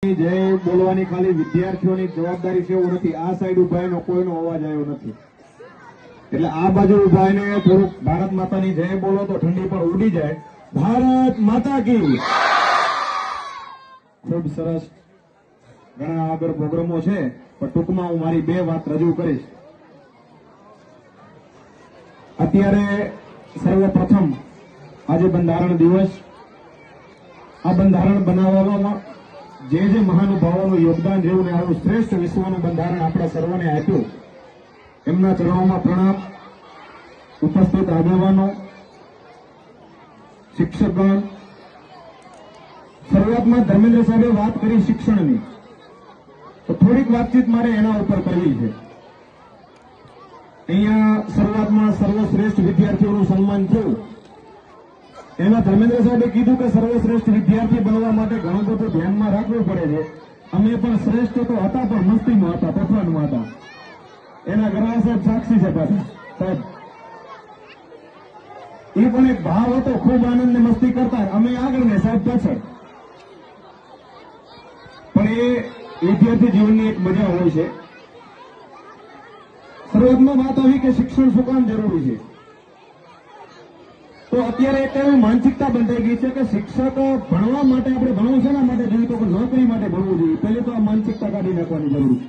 માતાની જય બોલવાની ખાલી વિદ્યાર્થીઓની જવાબદારી છે એવું નથી. આ સાઈડ ઉભા એનો કોઈનો અવાજ આવ્યો નથી, એટલે આ બાજુ ઉભા એને થોડુંક ભારત માતાની જય બોલો તો ઠંડી પણ ઉડી જાય. ભારત માતા કી. ખૂબ સરસ. ઘણા આગળ પ્રોગ્રામો છે, પણ ટૂંકમાં હું મારી બે વાત રજૂ કરીશ. અત્યારે સર્વપ્રથમ આજે બંધારણ દિવસ. આ બંધારણ બનાવવામાં જે મહાનુભાવોનું યોગદાન રહ્યું ને આવું શ્રેષ્ઠ વિશ્વનું બંધારણ આપણા સર્વને આપ્યું, એમના ચરણોમાં પ્રણામ. ઉપસ્થિત આગેવાનો, શિક્ષકગણ. શરૂઆતમાં ધર્મેન્દ્ર સાહેબે વાત કરી શિક્ષણની, તો થોડીક વાતચીત મારે એના ઉપર કરવી છે. અહીંયા શરૂઆતમાં સર્વશ્રેષ્ઠ વિદ્યાર્થીઓનું સન્માન થયું. એમાં ધર્મેન્દ્ર સાહેબે કીધું કે સર્વશ્રેષ્ઠ વિદ્યાર્થી બનવા માટે ઘણું બધું ધ્યાનમાં રાખવું પડે છે. અમે પણ શ્રેષ્ઠ તો હતા, પણ મસ્તીમાં હતા, તોફાનમાં હતા. એના ઘણા સાહેબ સાક્ષી છે પાછા. સાહેબ એ પણ એક ભાવ હતો, ખૂબ આનંદ ને મસ્તી કરતા. અમે આગળ ને સાહેબ પાછળ. પણ એ વિદ્યાર્થી જીવનની એક મજા હોય છે. શરૂઆતમાં વાત આવી કે શિક્ષણ શું કામ જરૂરી છે, તો અત્યારે એક એવી માનસિકતા બંધાઈ ગઈ છે કે શિક્ષક ભણવા માટે, આપણે ભણવું શેના માટે જોઈએ તો નોકરી માટે ભણવું જોઈએ. પહેલી તો આ માનસિકતા કાઢી નાખવાની જરૂર છે.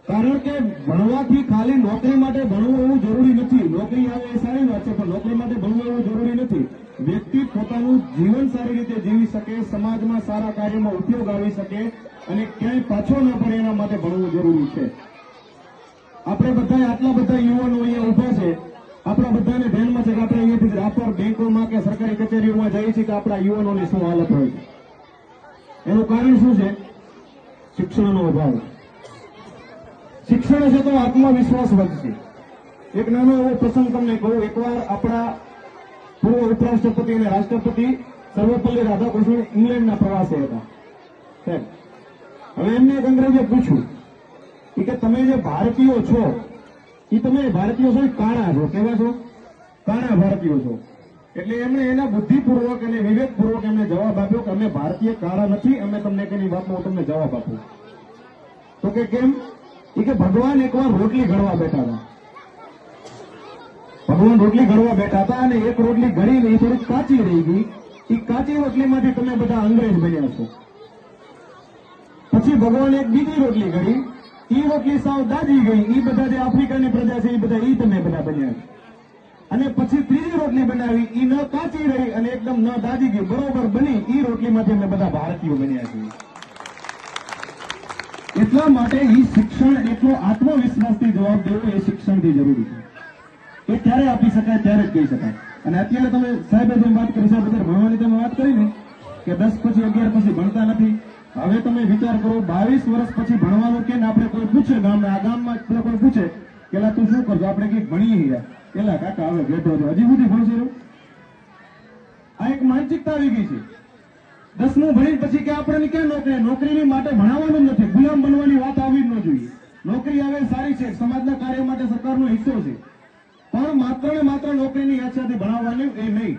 કારણ કે ભણવાથી ખાલી નોકરી માટે ભણવું એવું જરૂરી નથી. નોકરી આવે એ સારી વાત છે, પણ નોકરી માટે ભણવું એવું જરૂરી નથી. વ્યક્તિ પોતાનું જીવન સારી રીતે જીવી શકે, સમાજમાં સારા કાર્યમાં ઉપયોગ આવી શકે અને ક્યાંય પાછો ન પડે એના માટે ભણવું જરૂરી છે. આપણે બધા આટલા બધા યુવાનો અહીંયા ઉભા છે, આપણા બધાને ધ્યાનમાં છે કે આપણે અહીંયાથી રાપર બેંકોમાં કે સરકારી કચેરીઓમાં જઈએ છીએ કે આપણા યુવાનોની શું હાલત હોય છે. એનું કારણ શું છે? શિક્ષણનો અભાવ. શિક્ષણ છે તો આત્મવિશ્વાસ વધશે. એક નાનો એવો પ્રસંગ તમને કહું. એકવાર આપણા પૂર્વ ઉપરાષ્ટ્રપતિ અને રાષ્ટ્રપતિ સર્વપલ્લી રાધાકૃષ્ણન ઇંગ્લેન્ડના પ્રવાસે હતા. હવે એમને એક અંગ્રેજે પૂછ્યું કે તમે જે ભારતીયો છો, એ તમે ભારતીયો છો કાણા છો, કેવા છો? કાણા ભારતીયો છો. એટલે એમણે એના બુદ્ધિપૂર્વક અને વિવેકપૂર્વક એમને જવાબ આપ્યો કે અમે ભારતીય કાળા નથી, અમે તમને કેની વાતમાં હું તમને જવાબ આપું. તો કે કેમ? કે ભગવાન એકવાર રોટલી ઘડવા બેઠા હતા. ભગવાન રોટલી ઘડવા બેઠા હતા અને એક રોટલી ઘડીને એ થોડીક કાચી રહી ગઈ. એ કાચી રોટલીમાંથી તમે બધા અંગ્રેજ બન્યા છો. પછી ભગવાન એક બીજી રોટલી ઘડી, એ રોટલી સાવ દાજી ગઈ. એ બધા જે આફ્રિકાની પ્રજા છે એ બધા તમે બધા બન્યા છે. અને પછી ત્રીજી રોટલી બનાવી, એ ન કાચી રહી અને એકદમ ન દાજી ગઈ, બરોબર બની. એ રોટલીમાંથી અમે બધા ભારતીયો બન્યા છીએ. એટલા માટે એ શિક્ષણ, એટલો આત્મવિશ્વાસથી જવાબ દેવો એ શિક્ષણથી જરૂરી છે. એ ક્યારે આપી શકાય, ત્યારે જ કહી શકાય. અને અત્યારે તમે સાહેબે જેમ વાત કરી, સાહેબ અત્યારે ભણવાની તમે વાત કરી ને કે 10 પછી 11 પછી ભણતા નથી. હવે તમે વિચાર કરો, 22 વર્ષ પછી ભણવાનું કે આપણે કોઈ પૂછે, આ ગામમાં કોઈ પૂછે કે તું શું કરજો, આપણે કંઈક ભણીએ ગયા, પેલા કાકા હવે બેઠો છો, હજી સુધી ભણશે. આ એક માનસિકતા આવી ગઈ છે. 10મું ભણી પછી કે આપણને ક્યાં નોકરી? નોકરીની માટે ભણાવવાનું જ નથી. ગુલામ બનવાની વાત આવી જ ન જોઈએ. નોકરી આવે સારી છે, સમાજના કાર્ય માટે સરકારનો હિસ્સો છે, પણ માત્ર ને માત્ર નોકરીની યાદથી ભણાવવાની એ નહીં.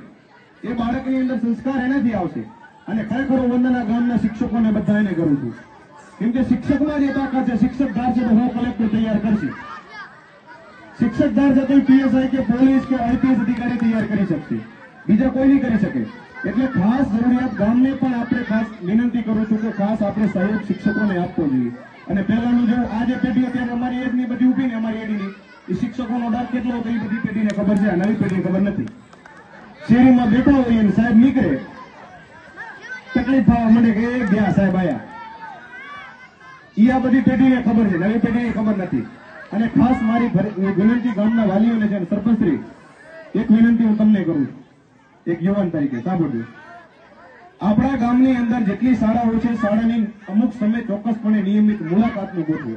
એ બાળકની અંદર સંસ્કાર એનાથી આવશે. અને ખરેખર હું વંદના ગામના શિક્ષકોને બધા એને કરું છું, કેમ કે શિક્ષકમાં જે તાકાત છે. શિક્ષક ધાર છે તો હું કલેક્ટર તૈયાર કરશે. શિક્ષક ધાર છે તો પીએસઆઈ કે પોલીસ કે આઈપીએસ અધિકારી તૈયાર કરી શકશે, બીજા કોઈ નહીં કરી શકે. એટલે ખાસ જરૂરિયાત ગામને પણ આપણે ખાસ વિનંતી કરું છું કે ખાસ આપણે સહયોગ શિક્ષકોને આપવો જોઈએ. અને પહેલાનું જો આ જે પેઢી અત્યારે અમારી એજની બધી ઉભી ને, અમારી એડીની, એ શિક્ષકોનો ડર કેટલો હતો એ બધી પેઢીને ખબર છે, નવી પેઢીને ખબર નથી. શેરીમાં બેઠા હોય અને સાહેબ નીકળે, તકલીફ થવા માંડે કે ગયા સાહેબ આયા. એ આ બધી પેઢીને ખબર છે, નવી પેઢીને ખબર નથી. અને ખાસ મારી વિનંતી ગામના વાલીઓને છે, સરપંચશ્રી, એક વિનંતી હું તમને કરું છું એક યુવાન તરીકે. સાંભળજો, આપણા ગામની અંદર જેટલી શાળાઓ છે, શાળાની અમુક સમય ચોક્કસપણે નિયમિત મુલાકાતનું ગોઠવો.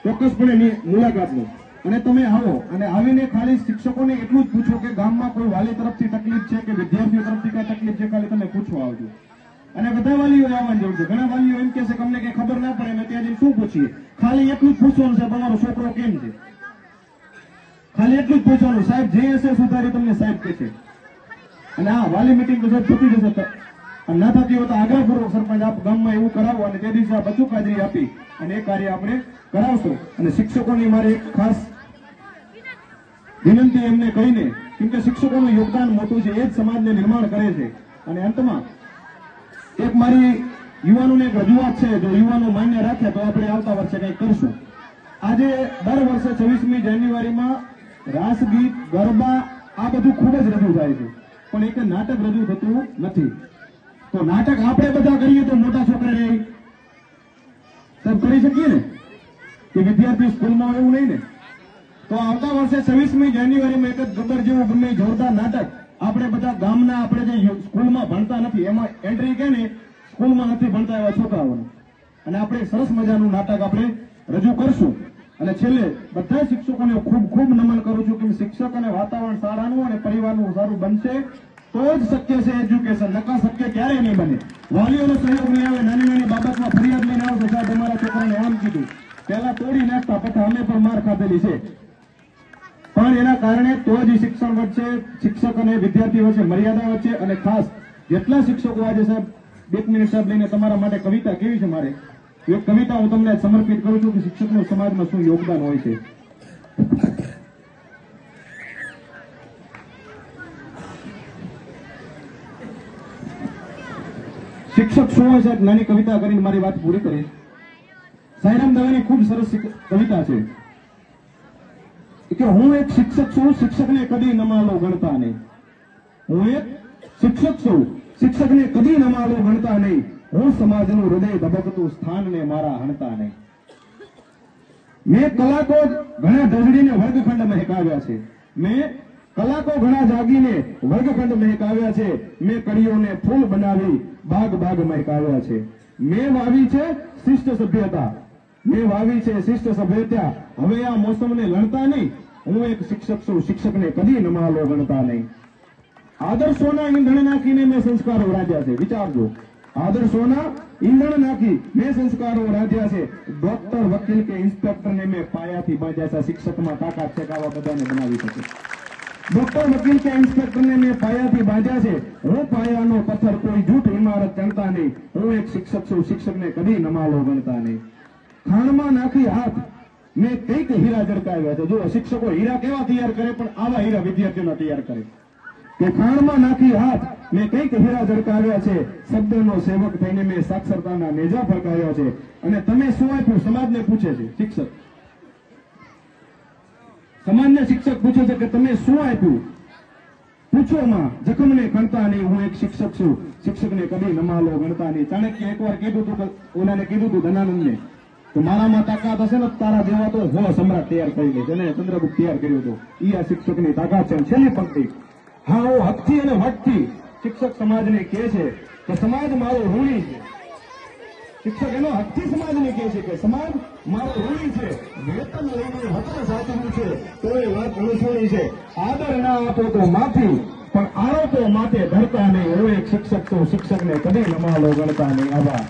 ચોક્કસપણે મુલાકાતનું. અને તમે આવો અને આવીને ખાલી શિક્ષકોને એટલું જ પૂછો કે ગામમાં કોઈ વાલી તરફથી તકલીફ છે કે વિદ્યાર્થીઓ તરફથી કઈ તકલીફ છે, ખાલી તમે પૂછવા આવજો. અને બધા વાલીઓ આવવાની જરૂર છે. ઘણા વાલીઓ એમ કહે છે કે અમને કઈ ખબર ના પડે, અમે ત્યાં જઈને શું પૂછીએ? ખાલી એટલું જ પૂછવાનું છે, તમારો છોકરો કેમ છે? ખાલી એટલું જ પૂછવાનું. સાહેબ જે હશે સુધારી તમને સાહેબ કે છે. અને આ વાલી મીટિંગ તો સાહેબ છૂટી જશે, અને ના થતી હોય તો આગ્રહપૂર્વક સરપંચ આપ ગામમાં એવું કરાવો અને તે દિવસે આ બચુક હાજરી આપી અને એ કાર્ય આપણે કરાવશો. અને શિક્ષકોની મારી એક ખાસ વિનંતી એમને કહીને, કેમ કે શિક્ષકોનું યોગદાન મોટું છે, એ જ સમાજને નિર્માણ કરે છે. અને અંતમાં એક મારી યુવાનોને એક રજૂઆત છે, જો યુવાનો માન્ય રાખે તો આપણે આવતા વર્ષે કંઈક કરશું. આજે દર વર્ષે 26મી જાન્યુઆરીમાં રાસ ગીત, ગરબા આ બધું ખૂબ જ રજૂ થાય છે, પણ એક નાટક રજૂ થતું નથી. તો નાટક આપણે બધા કરીએ તો મોટા છોકરા રહે સબ કરી શકીએ ને, કે વિદ્યાર્થી સ્કૂલમાં એવું નહીં ને. તો આવતા વર્ષે 26મી જાન્યુઆરીમાં એક જ ગબ્બર જેવું ગમે જોરદાર નાટક આપણે બધા ગામના, આપણે જે સ્કૂલમાં ભણતા નથી એમાં એન્ટ્રી કે ને સ્કૂલમાં નથી ભણતા એવા છોકરાઓને, અને આપણે સરસ મજાનું નાટક આપણે રજૂ કરશું. અને છેલ્લે બધા શિક્ષકોને ખૂબ ખૂબ નમન કરું છું કે શિક્ષક અને વાતાવરણ સારાનું અને પરિવારનું સારું બનશે તો જ શક્ય છે એજ્યુકેશન, નકા શક્ય ક્યારેય નહીં બને. વાલીઓનો સહયોગ નહીં આવે, નાની નાની બાબતમાં ફરિયાદ લઈને આવો તો સાહેબ અમારા છોકરાને આમ કીધું, પહેલા તોડી નાખતા, પછી અમે પણ માર ખાધેલી છે. પણ એના કારણે તો જ શિક્ષણ વચ્ચે, શિક્ષક અને વિદ્યાર્થી વચ્ચે મર્યાદા વચ્ચે, અને ખાસ જેટલા શિક્ષકો આજે સાહેબ 2 મિનિટ સાહેબ લઈને તમારા માટે કવિતા કેવી છે, મારે એક કવિતા હું તમને સમર્પિત કરું છું કે શિક્ષકનું સમાજમાં શું યોગદાન હોય છે. શિક્ષક શું હોય છે, નાની કવિતા કરીને મારી વાત પૂરી કરીશ. સાંઈરામ દવેની ખૂબ સરસ કવિતા છે કે હું એક શિક્ષક છું, શિક્ષકને કદી નમાલો ગણતા નહીં. હું એક શિક્ષક છું, શિક્ષકને કદી નમાલો ગણતા નહીં. હું સમાજનું હૃદય ધબકતું સ્થાનને મારા હણતા નહીં. મેં કલાકો ઘણા ઢળડીને વર્ગખંડ મહેકાવ્યા છે, મેં કલાકો ઘણા જાગીને વર્ગખંડ મહેકાવ્યા છે. મેં કડીઓને ફૂલ બનાવી બાગ બાગ મહેકાવ્યા છે. મેં વાવી છે શિષ્ટ સભ્યતા, મેં વાવી છે શિષ્ટ સભ્યતા. હવે આ મોસમને લણતા નહીં. હું એક શિક્ષક છું, શિક્ષકને કદી નમાલો ગણતા નહીં. આદર્શોના ઈંધણ નાખીને મેં સંસ્કારો રાખ્યા છે. વિચારજો, આદર્શોના ઈંધણ નાખી મેં સંસ્કારો રાખ્યા છે. ડોક્ટર, વકીલ કે ઇન્સ્પેક્ટરને મેં પાયાથી બાંધ્યા છે. શિક્ષકમાં તાકાત છે કે આવા બધાને બનાવી શકે. ડોક્ટર, વકીલ કે ઇન્સ્પેક્ટરને મેં પાયાથી બાંધ્યા છે. હું પાયાનો પથ્થર, કોઈ જૂઠ ઇમારત ચણતા નહીં. હું એક શિક્ષક છું, શિક્ષકને કદી નમાલો ગણતા નહીં. ખાણમાં નાખી હાથ મેં કઈક હીરા ઝડકાવ્યા છે. જો શિક્ષકો હીરા કેવા તૈયાર કરે, પણ આવા હીરા વિદ્યાર્થીઓના તૈયાર કરે. કે ખાણમાં નાખી હાથ મેં કઈક હીરા ઝડકાવ્યા છે. શબ્દનો સેવક થઈને મેં સાક્ષરતાના નેજા ફરકાવ્યા છે. અને તમે શું આપ્યું સમાજને પૂછે છે શિક્ષક, સમાજને શિક્ષક પૂછે છે કે તમે શું આપ્યું. પૂછોમાં જખમને ખણતા નહીં. હું એક શિક્ષક છું, શિક્ષકને કદી નમાલો ગણતા નહીં. ચાણક્ય એકવાર કીધું હતું, ઓલાને કીધું હતું ધનાનંદને, તો મારામાં તાકાત હશે ને તારા જેવા તો હો સમ્રાટ તૈયાર કરી લે. જેને ચંદ્રગુપ્ત તૈયાર કર્યો હતો ઈ આ શિક્ષકની તાકાત છે. છેલ્લી પંક્તિ, હા હું હકથી અને વટથી શિક્ષક સમાજને કહે છે કે સમાજ મારો ઋણી છે. શિક્ષક એનો હકથી સમાજને કહે છે કે સમાજ મારો ઋણી છે. વેતન લઈને વતન સાચવું છે તો એ વાત અણસોણી છે. આદર ના આપો તો માફી, પણ આરોપો માથે ધરતા નહીં. હું એક શિક્ષક છું, શિક્ષકને કદી નમાલો ગણતા નહીં. આભાર.